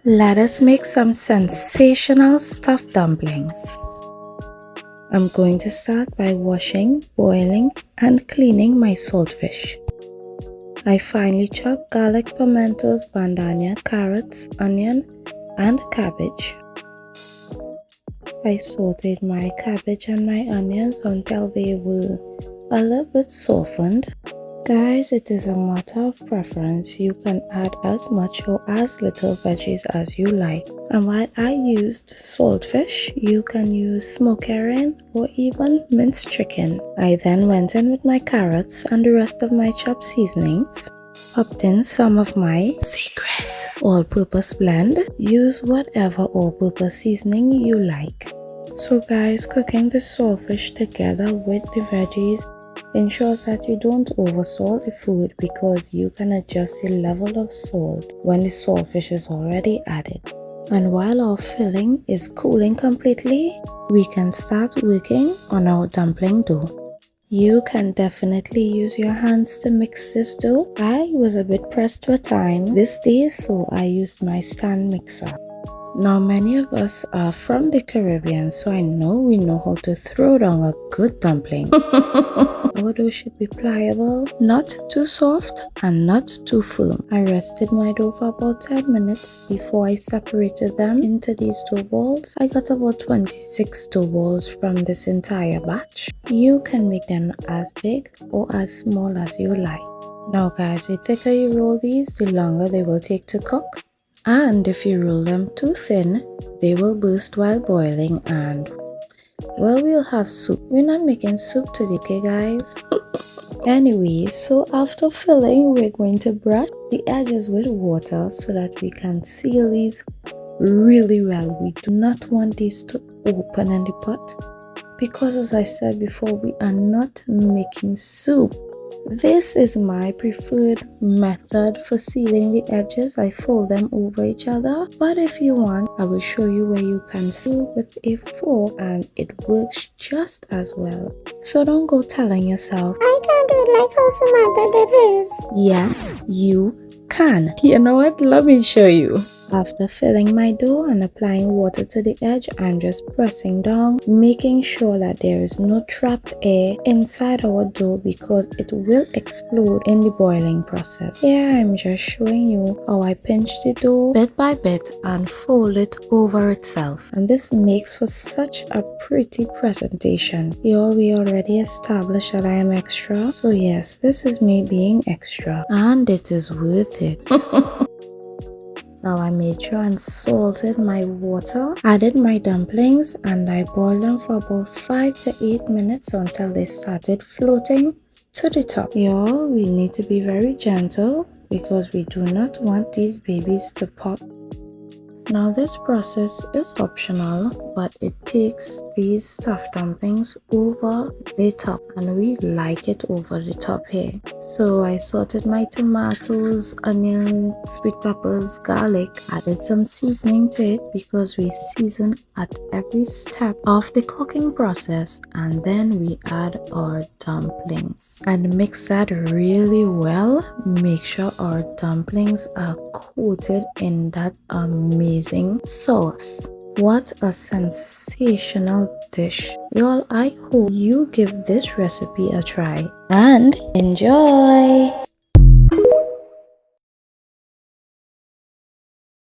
Let us make some sensational stuffed dumplings. I'm going to start by washing, boiling, and cleaning my saltfish. I finely chopped garlic, pimentos, bandana, carrots, onion, and cabbage. I sauteed my cabbage and my onions until they were a little bit softened. Guys, it is a matter of preference. You can add as much or as little veggies as you like. And while I used saltfish, you can use smoked herring or even minced chicken. I then went in with my carrots and the rest of my chopped seasonings. Popped in some of my secret all-purpose blend. Use whatever all-purpose seasoning you like. So guys, cooking the saltfish together with the veggies ensures that you don't oversalt the food, because you can adjust the level of salt when the saltfish is already added. And while our filling is cooling completely, we can start working on our dumpling dough. You can definitely use your hands to mix this dough. I was a bit pressed for time this day, so I used my stand mixer. Now, many of us are from the Caribbean, so I know we know how to throw down a good dumpling. Our dough should be pliable, not too soft and not too firm. I rested my dough for about 10 minutes before I separated them into these dough balls. I got about 26 dough balls from this entire batch. You can make them as big or as small as you like. Now guys, the thicker you roll these, the longer they will take to cook. And if you roll them too thin, they will burst while boiling and, well, we'll have soup. We're not making soup today, okay guys? Anyway, so after filling, we're going to brush the edges with water so that we can seal these really well. We do not want these to open in the pot, because as I said before, we are not making soup. This is my preferred method for sealing the edges. I fold them over each other, but if you want, I will show you where you can seal with a fork and it works just as well. So don't go telling yourself, I can't do it like how Samantha did his. Yes, you can. You know what? Let me show you. After filling my dough and applying water to the edge, I'm just pressing down, making sure that there is no trapped air inside our dough, because it will explode in the boiling process. Here I'm just showing you how I pinch the dough bit by bit and fold it over itself. And this makes for such a pretty presentation. Here we already established that I am extra. So yes, this is me being extra. And it is worth it. Now I made sure and salted my water, added my dumplings, and I boiled them for about 5 to 8 minutes until they started floating to the top. Here we need to be very gentle because we do not want these babies to pop. Now this process is optional, but it takes these stuffed dumplings over the top, and we like it over the top here. So I sorted my tomatoes, onions, sweet peppers, garlic, added some seasoning to it because we season at every step of the cooking process, and then we add our dumplings and mix that really well. Make sure our dumplings are coated in that amazing sauce. What a sensational dish. Y'all, I hope you give this recipe a try and enjoy.